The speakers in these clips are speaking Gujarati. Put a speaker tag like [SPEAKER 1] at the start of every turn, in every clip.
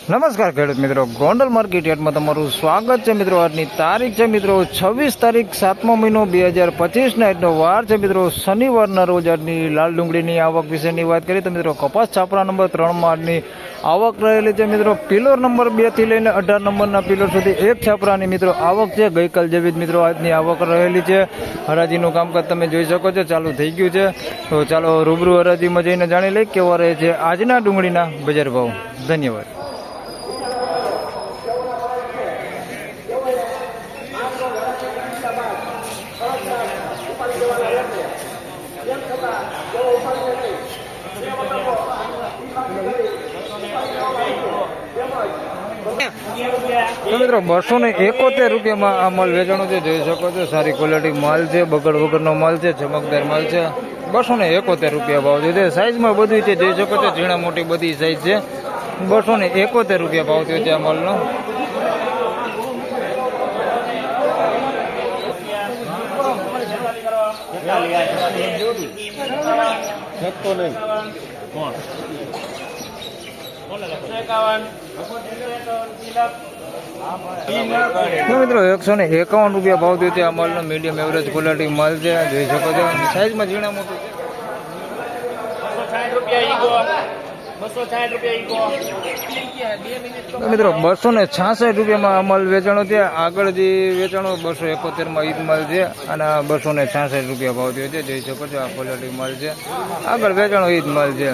[SPEAKER 1] નમસ્કાર ખેડૂત મિત્રો, ગોંડલ માર્કેટ યાર્ડમાં તમારું સ્વાગત છે મિત્રો। આજની તારીખ છે મિત્રો 26 તારીખ 7મો મહિનો 2025 ના આજનો વાર છે મિત્રો શનિવારના રોજ। આજની લાલ ડુંગળીની આવક વિશેની વાત કરીએ તો મિત્રો કપાસ છાપરા નંબર 3માં આજની આવક રહેલી છે મિત્રો। પિલોર નંબર 2 થી લઈને 18 નંબરના પિલોર સુધી એક છાપરાની મિત્રો આવક છે। ગઈકાલ જેવી જ મિત્રો આજની આવક રહેલી છે। હરાજીનું કામકાજ તમે જોઈ શકો છો, ચાલુ થઈ ગયું છે। તો ચાલો રૂબરૂ હરાજીમાં જઈને જાણી લઈએ કેવા રહે છે આજના ડુંગળીના બજાર ભાવ। ધન્યવાદ। તો મિત્રો 271 રૂપિયામાં આ માલ વેચાણો છે, જોઈ શકો છો। સારી ક્વોલિટી માલ છે, બગડ વગરનો માલ છે, ચમકદાર માલ છે। 271 રૂપિયા ભાવ છે। સાઈઝમાં બધું છે, જોઈ શકો છો, ઝીણા મોટી બધી સાઈઝ છે। 271 રૂપિયા ભાવ થયો છે આ માલનો। મિત્રો 151 રૂપિયા ભાવ થયો છે આ માલનો। મીડિયમ એવરેજ ક્વોલિટી માલ છે, જોઈ શકો છો। સાઈઝમાં ઝીણા મોટું મિત્રો 266 રૂપિયામાં અમલ વેચાણો છે। આગળ જે વેચાણો 271માં ઈદ માલ છે અને 266 રૂપિયા ભાવ થયો છે, જોઈ શકો છો। આ ક્વોલિટી માલ છે, આગળ વેચાણો ઈદ માલ છે।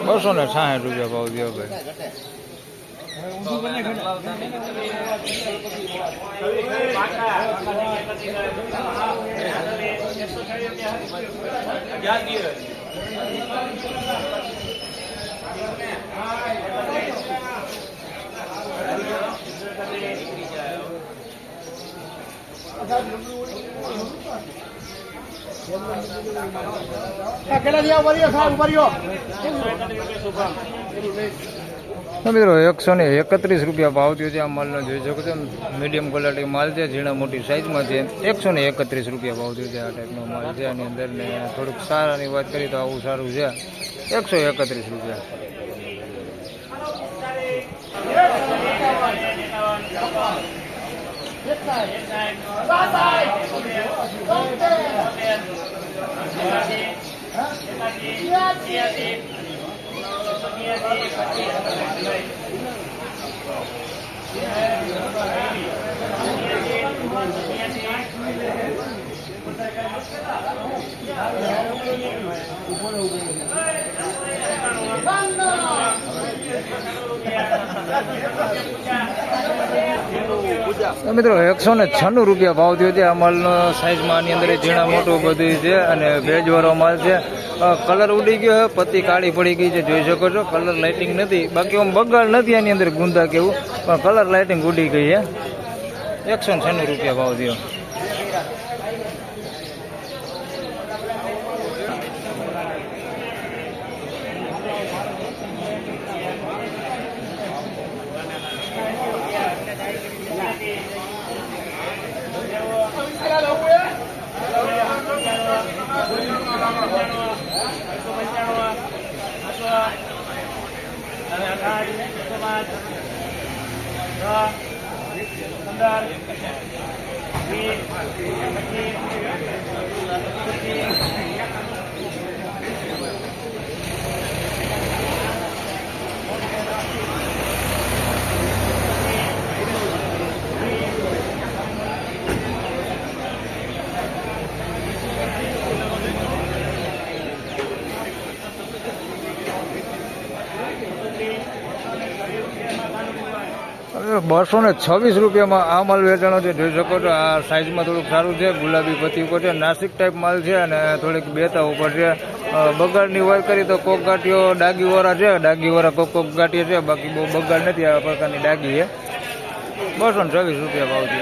[SPEAKER 1] 266 રૂપિયા ભાવ થયો ભાઈ। મિત્રો 131 રૂપિયા ભાવ થયો છે આ માલનો, જોઈ શકો છો। મીડિયમ ક્વોલિટી માલ છે, ઝીણા મોટી સાઈઝમાં છે। 131 રૂપિયા ભાવ થયો છે આ ટાઈપનો માલ છે। આની અંદર ને થોડુંક સારાની વાત કરીએ તો આવું સારું છે। 131 રૂપિયા। મિત્રો 196 રૂપિયા ભાવ થયો છે આ માલનો। સાઈઝમાં આની અંદર ઝીણા મોટું બધું છે અને ભેજવાળો માલ છે। કલર ઉડી ગયો છે, પત્તી કાળી પડી ગઈ છે, જોઈ શકો છો। કલર લાઇટિંગ નથી, બાકી આમ બગાડ નથી આની અંદર ગુંદા કેવું, પણ કલર લાઇટિંગ ઉડી ગઈ છે। 196 રૂપિયા ભાવ થયો। ₹226 રૂપિયામાં આ માલ વેચાણો છે, જોઈ શકો છો। આ સાઈઝમાં થોડુંક સારું છે, ગુલાબી પત્તી ઉપર છે, નાસિક ટાઈપ માલ છે અને થોડીક બેતા ઉપર છે। બગાડની વાત કરીએ તો કોક ગાંઠીઓ ડાગીવાળા છે, ડાગીવાળા કોક ગાંઠીઓ છે, બાકી બહુ બગાડ નથી। આ પ્રકારની ડાગી છે। 226 રૂપિયા ભાવ છે।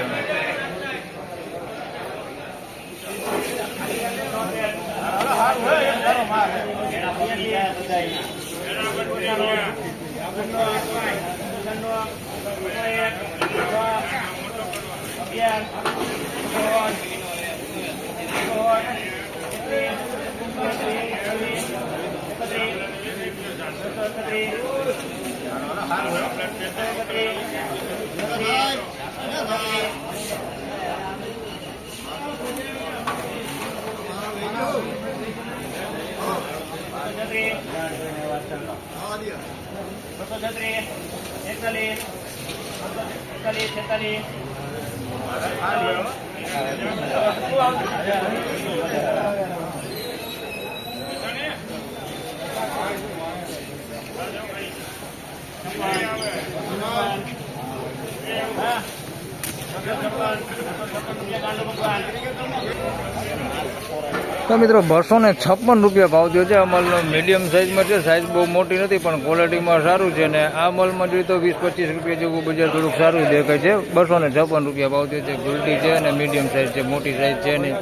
[SPEAKER 1] તો મિત્રો 256 રૂપિયા ભાવ થયો છે. આ માલનો મીડિયમ સાઇઝમાં છે, સાઇઝ બહુ મોટી નથી પણ ક્વોલિટીમાં સારું છે. અને આ માલમાં જોઈએ તો 20-25 રૂપિયા જેવું બજાર થોડુંક સારું દેખાય છે. 256 રૂપિયા ભાવ થયો છે. ગુલટી છે અને મીડિયમ સાઇઝ છે, મોટી સાઇઝ છે નહીં,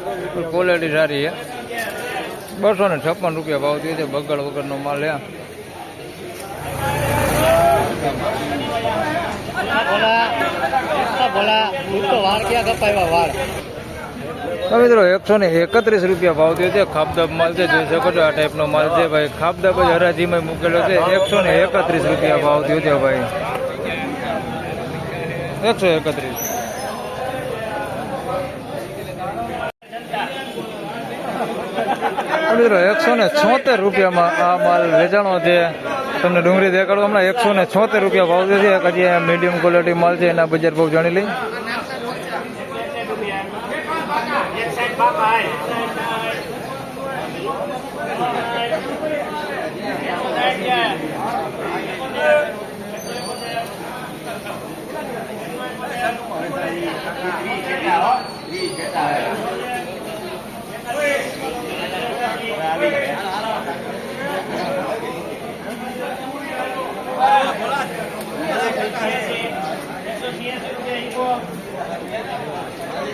[SPEAKER 1] ક્વોલિટી સારી છે. 256 રૂપિયા ભાવ થયો છે. બગડ વગરનો માલ છે. તો મિત્રો 131 રૂપિયા ભાવ થયો છે. ખાબદાબ માલ છે, જોઈ શકો છો આ ટાઈપનો માલ છે ભાઈ. ખાબદાબ જ હરાજીમાં મૂકેલો છે. 131 રૂપિયા ભાવ થયો છે ભાઈ. 131. મિત્રો 176 રૂપિયામાં આ માલ વેચાણો છે. તમને ડુંગળી દેખાડો હમણાં. 176 રૂપિયા ભાવ છે. હજી મીડિયમ ક્વોલિટી માલ છે, એના બજાર ભાવ જાણી લઈ.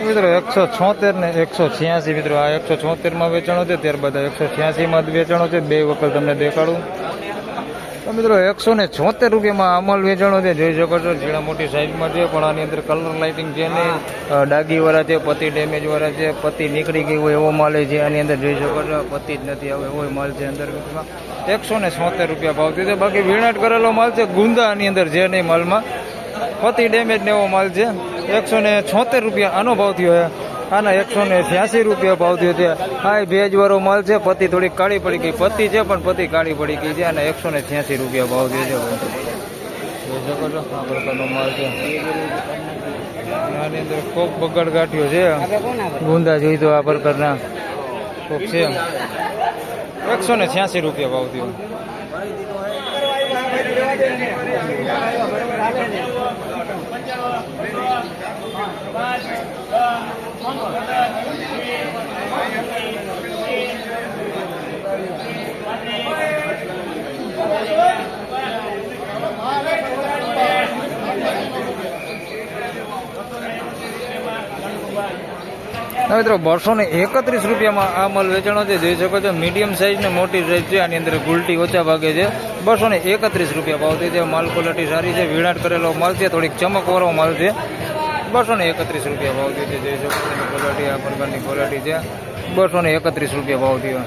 [SPEAKER 1] મિત્રો 176 ને 186 મિત્રો. આ 176 માં વેચાણો છે, ત્યારબાદ 186 માં વેચાણો છે. બે વખત તમને દેખાડું. તો મિત્રો 176 રૂપિયામાં આ માલ વેચાણો છે, જોઈ શકો છો. ઝીણા મોટી સાઇઝમાં છે, પણ આની અંદર કલર લાઇટિંગ છે નહીં, ડાગીવાળા છે, પત્તી ડેમેજવાળા છે, પત્તી નીકળી ગઈ હોય એવો માલ છે. આની અંદર જોઈ શકો છો, પત્તી જ નથી આવે એવો માલ છે અંદર. 176 રૂપિયા ભાવ થયો છે. બાકી વીણાટ કરેલો માલ છે, ગુંદા આની અંદર છે નહીં માલમાં, પત્તી ડેમેજ ને એવો માલ છે. 176 રૂપિયા આનો ભાવ થયો છે. આના 186 રૂપિયા ભાવ થયો છે. આ ભેજવાળો માલ છે, પત્તી થોડી કાળી પડી ગઈ, પત્તી છે પણ પત્તી કાળી પડી ગઈ છે. અને 186 રૂપિયા ભાવ થયો છે. જોઈ શકો છો આ પ્રકારનો માલ છે. આની અંદર કોક બગડ ગાંઠ્યો છે, ગુંદા જોઈ તો આ પ્રકારના કોક છે. 186 રૂપિયા ભાવ થયો. મિત્રો 231 રૂપિયામાં આ માલ વેચાણો છે, જોઈ શકો છો. મીડિયમ સાઇઝ ને મોટી સાઇઝ છે. આની અંદર ગુલટી ઓછા ભાગે છે. 231 રૂપિયા ભાવ છે. માલ ક્વોલિટી સારી છે, વીણાટ કરેલો માલ છે, થોડીક ચમકવાળો માલ છે. 231 રૂપિયા ભાવ છે. જોઈ શકો છો ક્વોલિટી, આ પ્રકારની ક્વોલિટી છે. 231 રૂપિયા ભાવ થયો.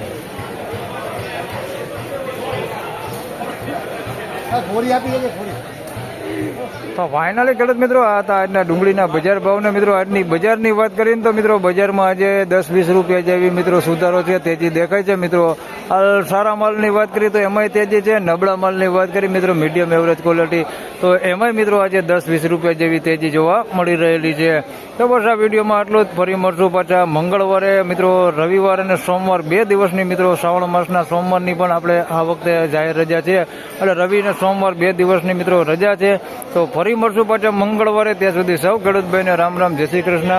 [SPEAKER 1] તો ફાઇનલી ખેડૂત મિત્રો આ હતા આજના ડુંગળીના બજાર ભાવને. મિત્રો આજની બજારની વાત કરીને તો મિત્રો બજારમાં આજે 10-20 રૂપિયા જેવી મિત્રો સુધારો છે, તેજી દેખાય છે. મિત્રો હાલ સારા માલની વાત કરીએ તો એમાંય તેજી છે. નબળા માલની વાત કરીએ મિત્રો મીડિયમ એવરેજ ક્વોલિટી, તો એમાંય મિત્રો આજે 10-20 રૂપિયા જેવી તેજી જોવા મળી રહેલી છે. તો બસ આ વિડીયોમાં આટલું જ. ફરી મળશું પાછા મંગળવારે મિત્રો. રવિવાર અને સોમવાર 2 દિવસની મિત્રો શ્રાવણ માસના સોમવારની પણ આપણે આ વખતે જાહેર રજા છે, એટલે રવિ અને સોમવાર 2 દિવસની મિત્રો રજા છે. તો ફરી મળશું પાછા મંગળવારે. ત્યાં સુધી સૌ ખેડૂતભાઈને રામ રામ, જય શ્રી કૃષ્ણ.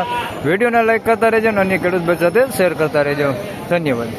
[SPEAKER 1] વિડીયોને લાઈક કરતા રહેજો અને અન્ય ખેડૂતભાઈ સાથે શેર કરતા રહેજો. ધન્યવાદ.